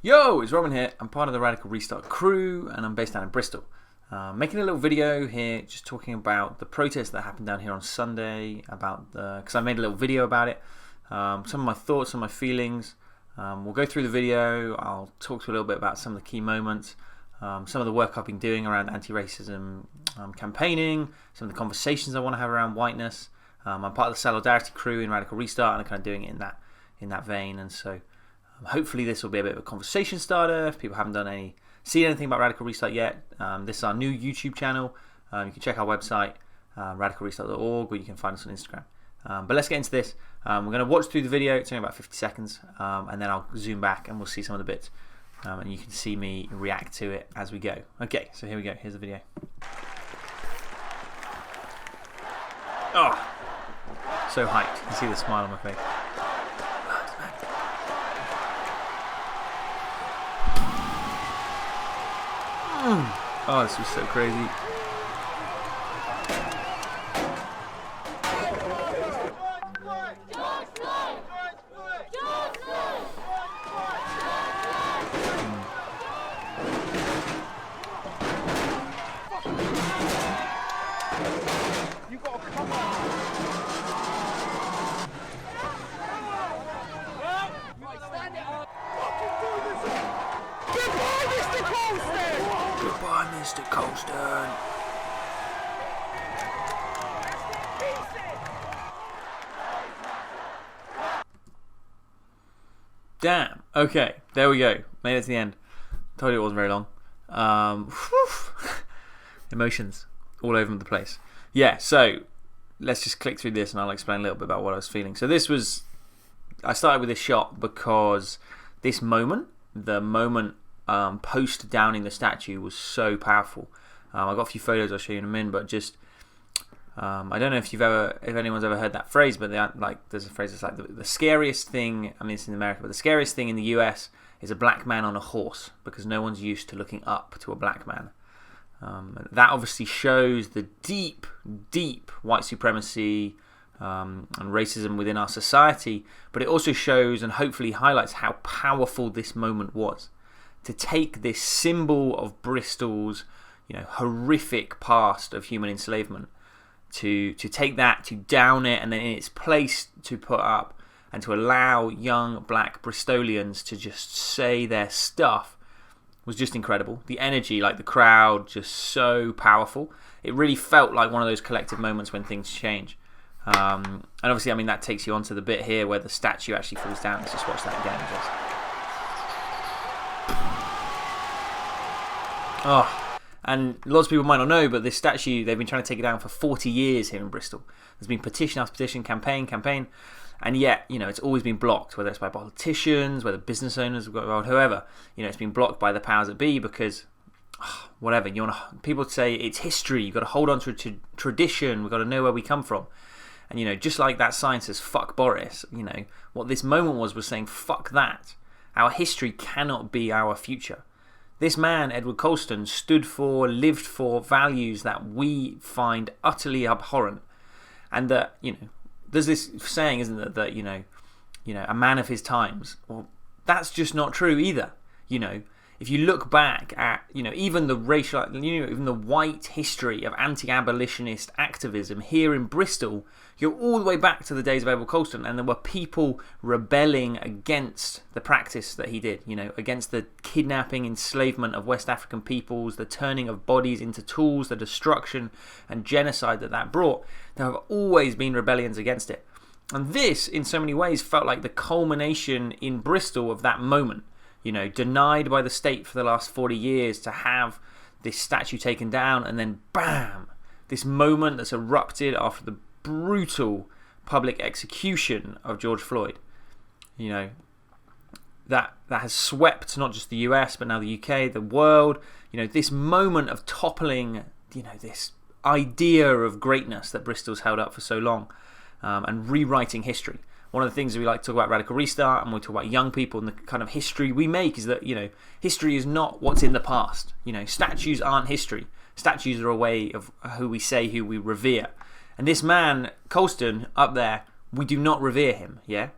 Yo, it's Roman here. I'm part of the Radical Restart crew and I'm based down in Bristol. Making a little video here just talking about the protest that happened down here on Sunday, because I made a little video about it, some of my thoughts, some of my feelings. We'll go through the video. I'll talk to you a little bit about some of the key moments, some of the work I've been doing around anti-racism campaigning, some of the conversations I want to have around whiteness. I'm part of the Solidarity crew in Radical Restart and I'm kind of doing it in that vein, and so hopefully this will be a bit of a conversation starter. If people haven't seen anything about Radical Restart yet, this is our new YouTube channel. You can check our website, radicalrestart.org, or you can find us on Instagram. But let's get into this. We're going to watch through the video. It's only about 50 seconds, and then I'll zoom back and we'll see some of the bits, and you can see me react to it as we go. Okay, so here we go. Here's the video. Oh, so hyped. You can see the smile on my face. Oh, this was so crazy. Goodbye, Mr. Colston. Damn. Okay, there we go. Made it to the end. Told you it wasn't very long. Emotions all over the place. Yeah, so let's just click through this and I'll explain a little bit about what I was feeling. So I started with this shot because this moment, the moment post downing the statue, was so powerful. I've got a few photos I'll show you in a minute, but just I don't know if anyone's ever heard that phrase, but there's a phrase that's like the scariest thing. I mean, it's in America, but the scariest thing in the US is a black man on a horse, because no one's used to looking up to a black man. That obviously shows the deep, deep white supremacy and racism within our society, but it also shows and hopefully highlights how powerful this moment was. To take this symbol of Bristol's, horrific past of human enslavement, to take that, to down it, and then in its place to put up and to allow young black Bristolians to just say their stuff, was just incredible. The energy, like the crowd, just so powerful. It really felt like one of those collective moments when things change. And obviously, I mean, that takes you onto the bit here where the statue actually falls down. Let's just watch that again. Oh, and lots of people might not know, but this statue, they've been trying to take it down for 40 years here in Bristol. There's been petition after petition, campaign, and yet, it's always been blocked, whether it's by politicians, whether business owners have got involved, whoever. It's been blocked by the powers that be because, whatever, people say it's history, you've got to hold on to tradition, we've got to know where we come from. And, just like that sign says, fuck Boris, what this moment was saying, fuck that. Our history cannot be our future. This man, Edward Colston, lived for values that we find utterly abhorrent. And that, there's this saying, isn't there, that, a man of his times. Well, that's just not true either. If you look back at, even the racial, even the white history of anti-abolitionist activism here in Bristol, you're all the way back to the days of Edward Colston, and there were people rebelling against the practice that he did, against the kidnapping, enslavement of West African peoples, the turning of bodies into tools, the destruction and genocide that brought. There have always been rebellions against it. And this, in so many ways, felt like the culmination in Bristol of that moment. Denied by the state for the last 40 years to have this statue taken down, and then bam, this moment that's erupted after the brutal public execution of George Floyd. That has swept not just the US, but now the UK, the world. This moment of toppling, this idea of greatness that Bristol's held up for so long, and rewriting history. One of the things that we like to talk about Radical Restart, and we talk about young people and the kind of history we make, is that, history is not what's in the past. Statues aren't history. Statues are a way of who we revere. And this man, Colston, up there, we do not revere him, yeah?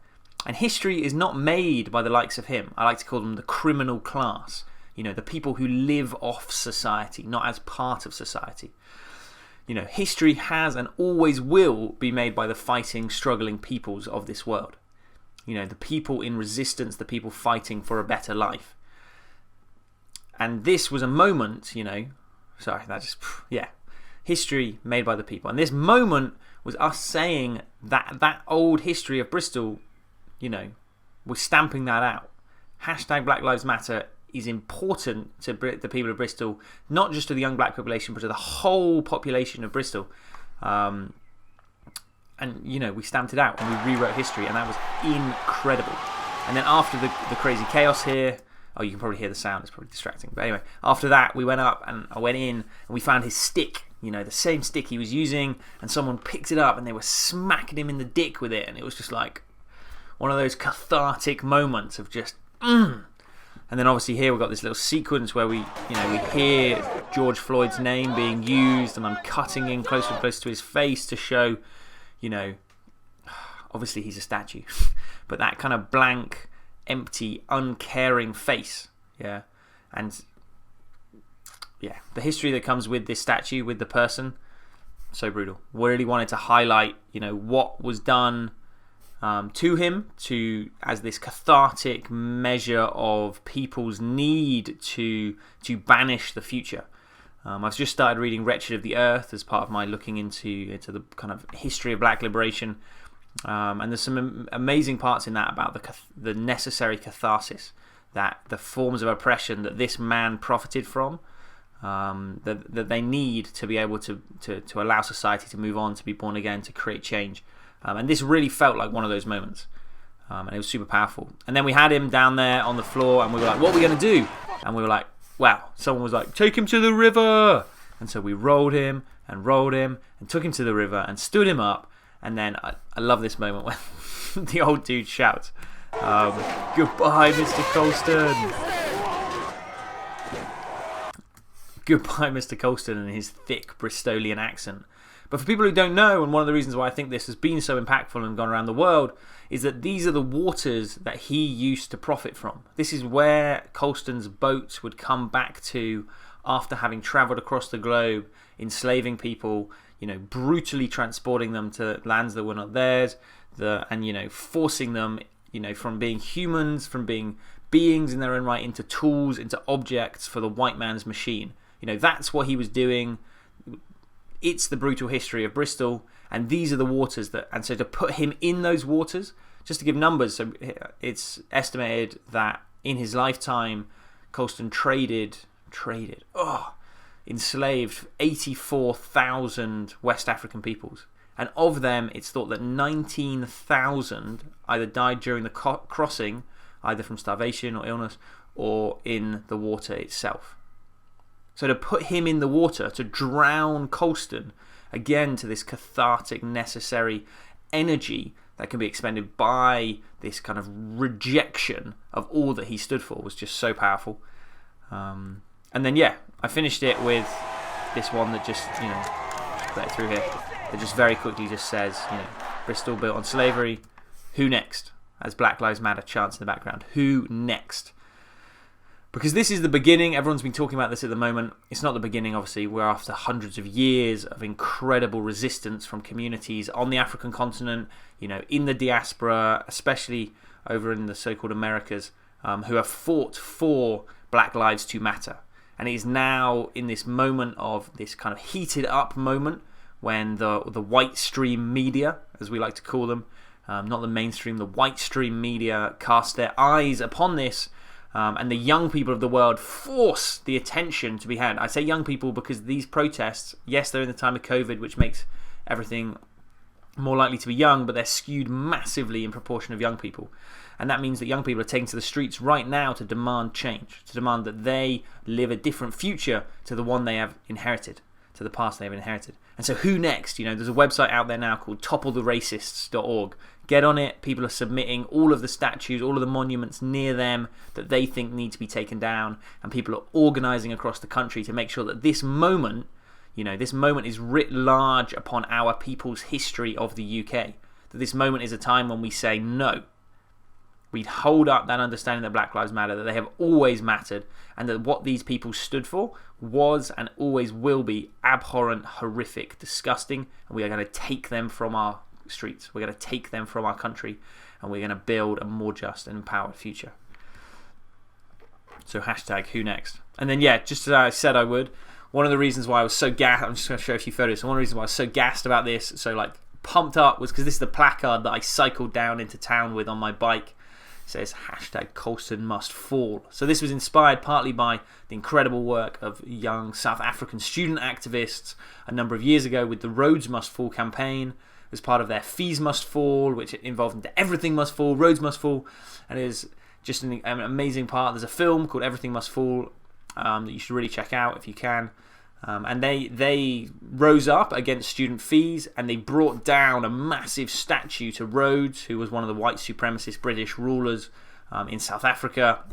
And history is not made by the likes of him. I like to call them the criminal class. The people who live off society, not as part of society. History has and always will be made by the fighting, struggling peoples of this world. The people in resistance, the people fighting for a better life. And this was a moment, history made by the people. And this moment was us saying that old history of Bristol, we're stamping that out. Hashtag Black Lives Matter is important to the people of Bristol, not just to the young black population, but to the whole population of Bristol. And we stamped it out and we rewrote history, and that was incredible. And then after the crazy chaos here, you can probably hear the sound, it's probably distracting. But anyway, after that, we went up and I went in and we found his stick, the same stick he was using, and someone picked it up and they were smacking him in the dick with it, and it was just like one of those cathartic moments of just, And then obviously here we've got this little sequence where we hear George Floyd's name being used, and I'm cutting in closer and closer to his face to show, obviously he's a statue, but that kind of blank, empty, uncaring face, and the history that comes with this statue, with the person, so brutal. We really wanted to highlight, what was done to him as this cathartic measure of people's need to banish the future. I've just started reading Wretched of the Earth as part of my looking into the kind of history of black liberation, and there's some amazing parts in that about the necessary catharsis, that the forms of oppression that this man profited from, that they need to be able to allow society to move on, to be born again, to create change. And this really felt like one of those moments. And it was super powerful. And then we had him down there on the floor, and we were like, what are we going to do? And we were like, wow. Someone was like, take him to the river. And so we rolled him and took him to the river and stood him up. And then I love this moment when the old dude shouts, goodbye, Mr. Colston. Goodbye, Mr. Colston, in his thick Bristolian accent. But for people who don't know, and one of the reasons why I think this has been so impactful and gone around the world, is that these are the waters that he used to profit from. This is where Colston's boats would come back to after having travelled across the globe, enslaving people, brutally transporting them to lands that were not theirs, and forcing them, from being humans, from being beings in their own right, into tools, into objects for the white man's machine. That's what he was doing. It's the brutal history of Bristol, and these are the waters and so to put him in those waters, just to give numbers, so it's estimated that in his lifetime, Colston enslaved 84,000 West African peoples, and of them, it's thought that 19,000 either died during the crossing, either from starvation or illness, or in the water itself. So to put him in the water, to drown Colston, again to this cathartic, necessary energy that can be expended by this kind of rejection of all that he stood for, was just so powerful. And then I finished it with this one that just, put it through here, that just very quickly just says, Bristol built on slavery, who next? As Black Lives Matter chants in the background, who next? Because this is the beginning. Everyone's been talking about this at the moment. It's not the beginning, obviously. We're after hundreds of years of incredible resistance from communities on the African continent, in the diaspora, especially over in the so-called Americas, who have fought for Black Lives to matter. And it is now in this moment of this kind of heated up moment when the white stream media, as we like to call them, not the mainstream, the white stream media cast their eyes upon this. And the young people of the world force the attention to be had. I say young people because these protests, yes, they're in the time of COVID, which makes everything more likely to be young, but they're skewed massively in proportion of young people. And that means that young people are taking to the streets right now to demand change, to demand that they live a different future to the one they have inherited, to the past they have inherited. And so who next? There's a website out there now called toppletheracists.org. Get on it. People are submitting all of the statues, all of the monuments near them that they think need to be taken down, and people are organising across the country to make sure that this moment, this moment is writ large upon our people's history of the UK. That this moment is a time when we say no. we'd hold up that understanding that Black Lives Matter, that they have always mattered, and that what these people stood for was and always will be abhorrent, horrific, disgusting, and we are going to take them from our streets. We're going to take them from our country, and we're going to build a more just and empowered future. So hashtag who next? And then, yeah, just as I said I would, one of the reasons why I was so gassed, I'm just going to show a few photos. So one of the reasons why I was so gassed about this, so like pumped up, was because this is the placard that I cycled down into town with on my bike. It says hashtag Colston must fall. So this was inspired partly by the incredible work of young South African student activists a number of years ago with the Roads Must Fall campaign. As part of their Fees Must Fall, which involved into Everything Must Fall, Roads Must Fall, and it is just an amazing part. There's a film called Everything Must Fall that you should really check out if you can. And they rose up against student fees, and they brought down a massive statue to Rhodes, who was one of the white supremacist British rulers in South Africa.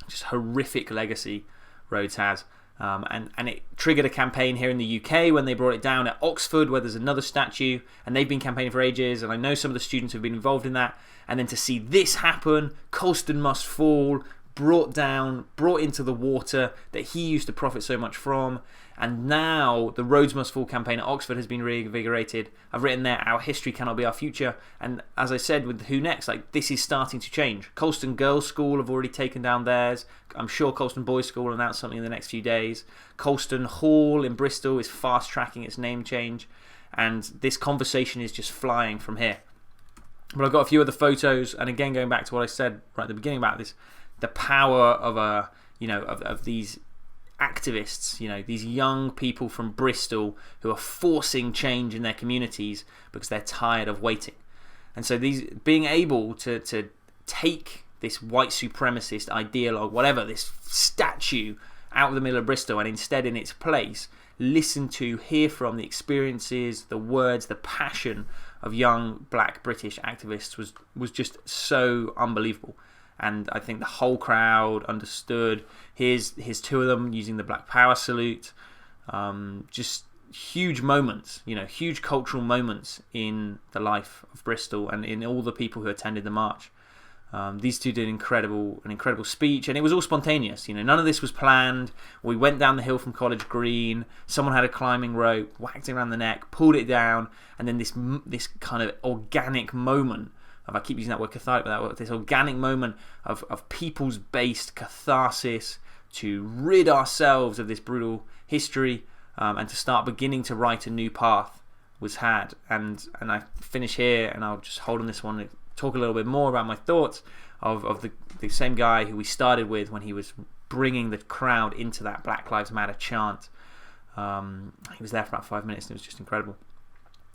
Just horrific legacy Rhodes has. And it triggered a campaign here in the UK when they brought it down at Oxford, where there's another statue, and they've been campaigning for ages, and I know some of the students who've been involved in that. And then to see this happen, Colston must fall, brought down, brought into the water that he used to profit so much from. And now the Roads Must Fall campaign at Oxford has been reinvigorated. I've written there, our history cannot be our future. And as I said with Who Next, like, this is starting to change. Colston Girls' School have already taken down theirs. I'm sure Colston Boys' School will announce something in the next few days. Colston Hall in Bristol is fast tracking its name change. And this conversation is just flying from here. But I've got a few other photos, and again, going back to what I said right at the beginning about this, the power of of these activists, these young people from Bristol who are forcing change in their communities because they're tired of waiting. And so these being able to take this white supremacist ideologue, whatever, this statue out of the middle of Bristol, and instead in its place listen to, hear from the experiences, the words, the passion of young black British activists was just so unbelievable. And I think the whole crowd understood. Here's two of them using the Black Power salute. Just huge moments, huge cultural moments in the life of Bristol and in all the people who attended the march. These two did an incredible speech, and it was all spontaneous. None of this was planned. We went down the hill from College Green. Someone had a climbing rope, whacked it around the neck, pulled it down, and then this kind of organic moment of, I keep using that word cathartic, but this organic moment of people's-based catharsis to rid ourselves of this brutal history and to start beginning to write a new path was had. And I finish here, and I'll just hold on this one. Talk a little bit more about my thoughts of the same guy who we started with when he was bringing the crowd into that Black Lives Matter chant. He was there for about 5 minutes, and it was just incredible.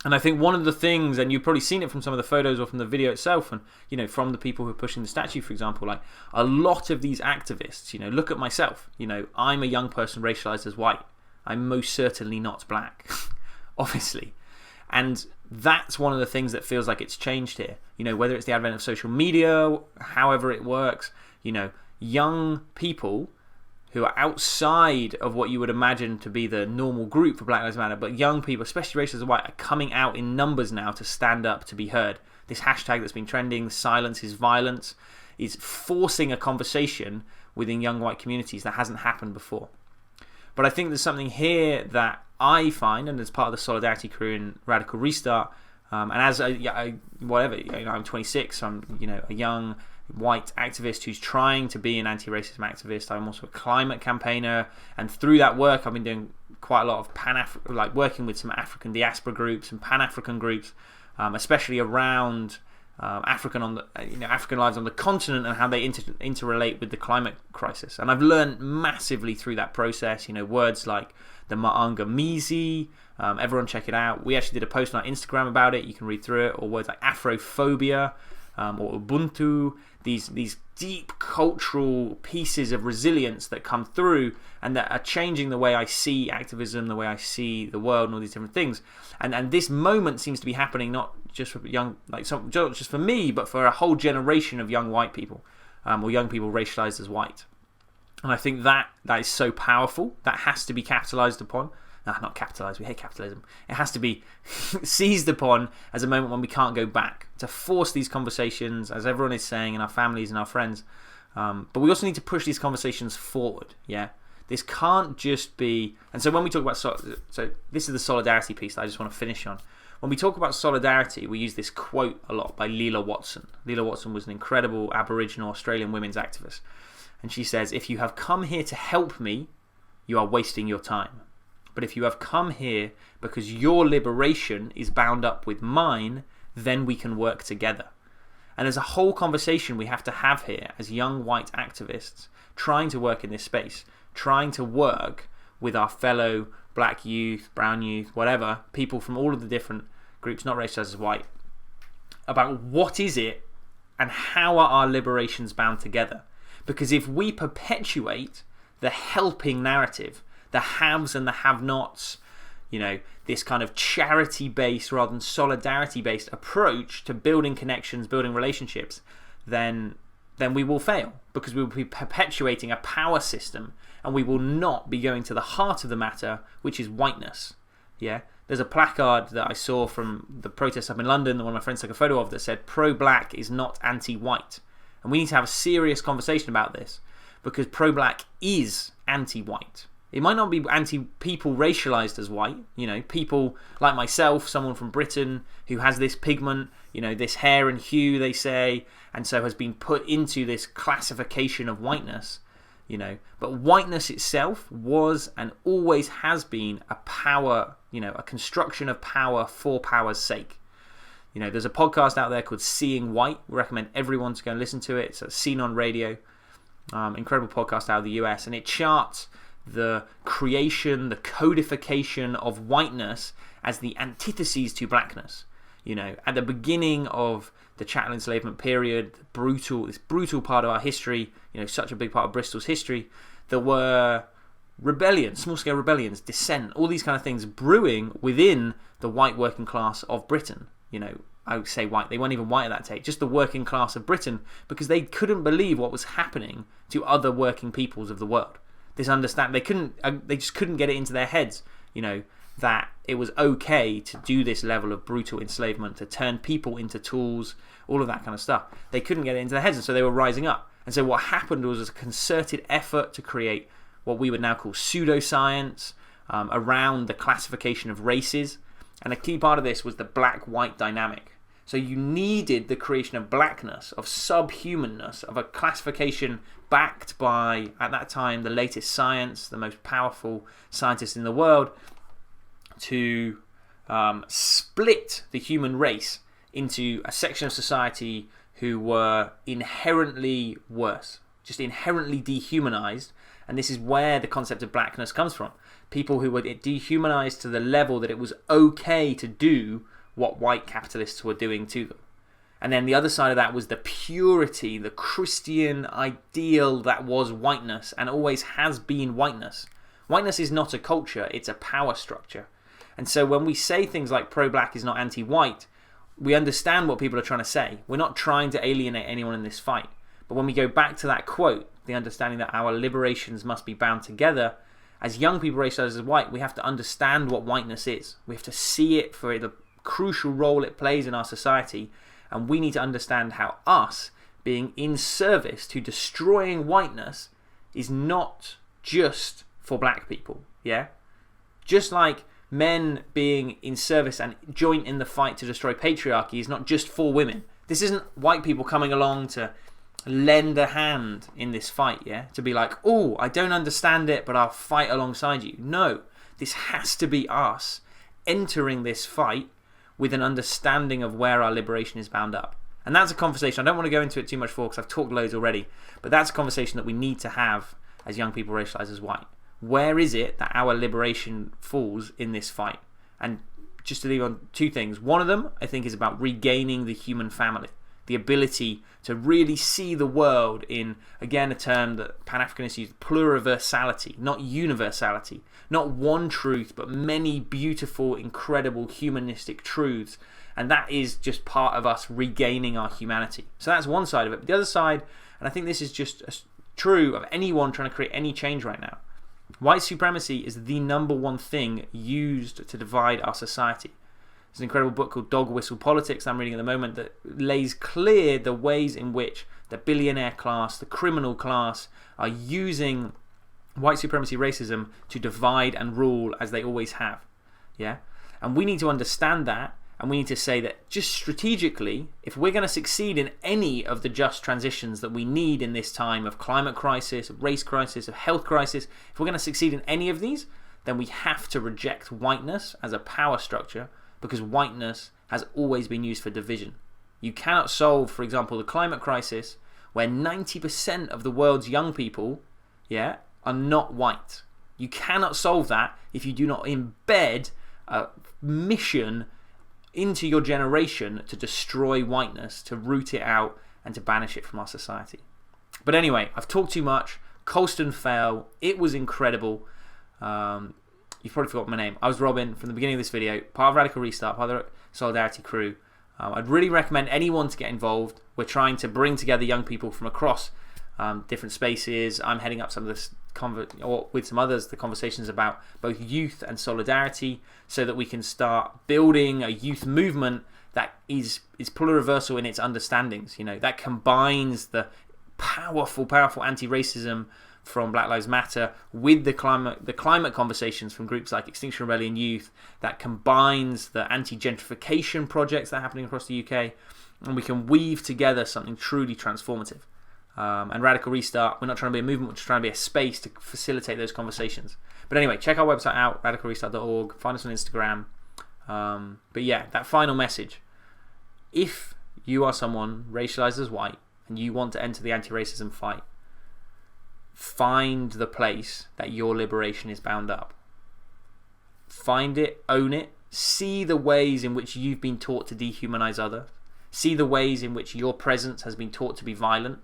And I think one of the things, and you've probably seen it from some of the photos or from the video itself, and from the people who are pushing the statue, for example, like a lot of these activists, look at myself. I'm a young person racialized as white. I'm most certainly not black, obviously. And that's one of the things that feels like it's changed here. Whether it's the advent of social media, however it works, young people who are outside of what you would imagine to be the normal group for Black Lives Matter, but young people, especially racialized as white, are coming out in numbers now to stand up, to be heard. This hashtag that's been trending, silence is violence, is forcing a conversation within young white communities that hasn't happened before. But I think there's something here that I find, and as part of the Solidarity crew in Radical Restart, and as I'm 26, I'm a young white activist who's trying to be an anti-racism activist. I'm also a climate campaigner, and through that work, I've been doing quite a lot of working with some African diaspora groups and Pan-African groups, especially around African lives on the continent and how they interrelate with the climate crisis. And I've learned massively through that process. Words like the Maangamizi, everyone check it out. We actually did a post on our Instagram about it. You can read through it. Or words like Afrophobia or Ubuntu. These deep cultural pieces of resilience that come through and that are changing the way I see activism, the way I see the world, and all these different things. And this moment seems to be happening not just for not just for me, but for a whole generation of young white people, or young people racialized as white. And I think that is so powerful. That has to be capitalized upon. not capitalised, we hate capitalism. It has to be seized upon as a moment when we can't go back, to force these conversations, as everyone is saying, in our families and our friends. But we also need to push these conversations forward, yeah? This can't just be... And so when we talk about... So this is the solidarity piece that I just want to finish on. When we talk about solidarity, we use this quote a lot by Leela Watson. Leela Watson was an incredible Aboriginal Australian women's activist. And she says, if you have come here to help me, you are wasting your time. But if you have come here because your liberation is bound up with mine, then we can work together. And there's a whole conversation we have to have here as young white activists trying to work in this space, trying to work with our fellow black youth, brown youth, whatever, people from all of the different groups, not racialized as white, about what is it and how are our liberations bound together. Because if we perpetuate the helping narrative, the haves and the have-nots, this kind of charity-based rather than solidarity-based approach to building connections, building relationships, then we will fail, because we will be perpetuating a power system and we will not be going to the heart of the matter, which is whiteness. Yeah, there's a placard that I saw from the protest up in London that one of my friends took a photo of that said, pro-black is not anti-white. And we need to have a serious conversation about this, because pro-black is anti-white. It might not be anti-people racialized as white, people like myself, someone from Britain who has this pigment, this hair and hue, they say, and so has been put into this classification of whiteness, But whiteness itself was and always has been a power, a construction of power for power's sake. There's a podcast out there called Seeing White. We recommend everyone to go and listen to it. It's Seen on Radio. Incredible podcast out of the US, and it charts the creation, the codification of whiteness as the antitheses to blackness. At the beginning of the chattel enslavement period, this brutal part of our history, such a big part of Bristol's history, there were rebellions, small-scale rebellions, dissent, all these kind of things brewing within the white working class of Britain. I would say white, they weren't even white at that time, just the working class of Britain, because they couldn't believe what was happening to other working peoples of the world. They just couldn't get it into their heads, that it was okay to do this level of brutal enslavement, to turn people into tools, all of that kind of stuff. They couldn't get it into their heads, and so they were rising up. And so what happened was a concerted effort to create what we would now call pseudoscience around the classification of races. And a key part of this was the black-white dynamic. So you needed the creation of blackness, of subhumanness, of a classification backed by, at that time, the latest science, the most powerful scientists in the world, to split the human race into a section of society who were inherently worse, just inherently dehumanized. And this is where the concept of blackness comes from. People who were dehumanized to the level that it was okay to do what white capitalists were doing to them. And then the other side of that was the purity, the Christian ideal that was whiteness and always has been whiteness. Whiteness is not a culture, it's a power structure. And so when we say things like pro-black is not anti-white, we understand what people are trying to say. We're not trying to alienate anyone in this fight. But when we go back to that quote, the understanding that our liberations must be bound together, as young people racialized as white, we have to understand what whiteness is. We have to see it for the crucial role it plays in our society, and we need to understand how us being in service to destroying whiteness is not just for black people, yeah? Just like men being in service and joint in the fight to destroy patriarchy is not just for women. This isn't white people coming along to lend a hand in this fight, yeah? To be like, oh, I don't understand it, but I'll fight alongside you. No, this has to be us entering this fight with an understanding of where our liberation is bound up. And that's a conversation, I don't want to go into it too much for because I've talked loads already, but that's a conversation that we need to have as young people racialized as white. Where is it that our liberation falls in this fight? And just to leave on two things. One of them, I think, is about regaining the human family. The ability to really see the world in, again, a term that Pan-Africanists use, pluriversality, not universality. Not one truth, but many beautiful, incredible, humanistic truths. And that is just part of us regaining our humanity. So that's one side of it. But the other side, and I think this is just true of anyone trying to create any change right now, White supremacy is the number one thing used to divide our society. There's an incredible book called Dog Whistle Politics I'm reading at the moment that lays clear the ways in which the billionaire class, the criminal class, are using white supremacy racism to divide and rule as they always have. Yeah? And we need to understand that, and we need to say that just strategically, if we're going to succeed in any of the just transitions that we need in this time of climate crisis, of race crisis, of health crisis, if we're going to succeed in any of these, then we have to reject whiteness as a power structure, because whiteness has always been used for division. You cannot solve, for example, the climate crisis where 90% of the world's young people, are not white. You cannot solve that if you do not embed a mission into your generation to destroy whiteness, to root it out, and to banish it from our society. But anyway, I've talked too much. Colston fell. It was incredible. You've probably forgotten my name. I was Robin from the beginning of this video, part of Radical Restart, part of the Solidarity crew. I'd really recommend anyone to get involved. We're trying to bring together young people from across different spaces. I'm heading up some of this, or with some others, the conversations about both youth and solidarity, so that we can start building a youth movement that is pluriversal in its understandings. That combines the powerful anti-racism from Black Lives Matter with the climate conversations from groups like Extinction Rebellion Youth, that combines the anti-gentrification projects that are happening across the UK, and we can weave together something truly transformative. And Radical Restart, we're not trying to be a movement, we're just trying to be a space to facilitate those conversations. But anyway, check our website out, radicalrestart.org, find us on Instagram. But yeah, that final message. If you are someone racialized as white and you want to enter the anti-racism fight, find the place that your liberation is bound up. Find it, own it, see the ways in which you've been taught to dehumanize others, see the ways in which your presence has been taught to be violent,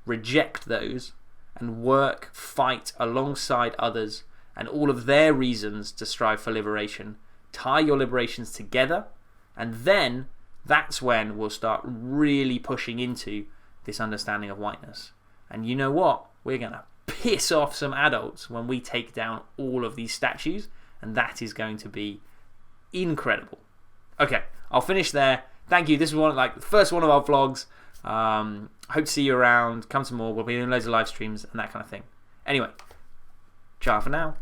reject those, and fight alongside others and all of their reasons to strive for liberation. Tie your liberations together, and then that's when we'll start really pushing into this understanding of whiteness. And you know what? We're going to piss off some adults when we take down all of these statues, and that is going to be incredible. Okay, I'll finish there. Thank you. This was the first one of our vlogs. Hope to see you around. Come some more. We'll be doing loads of live streams and that kind of thing. Anyway, ciao for now.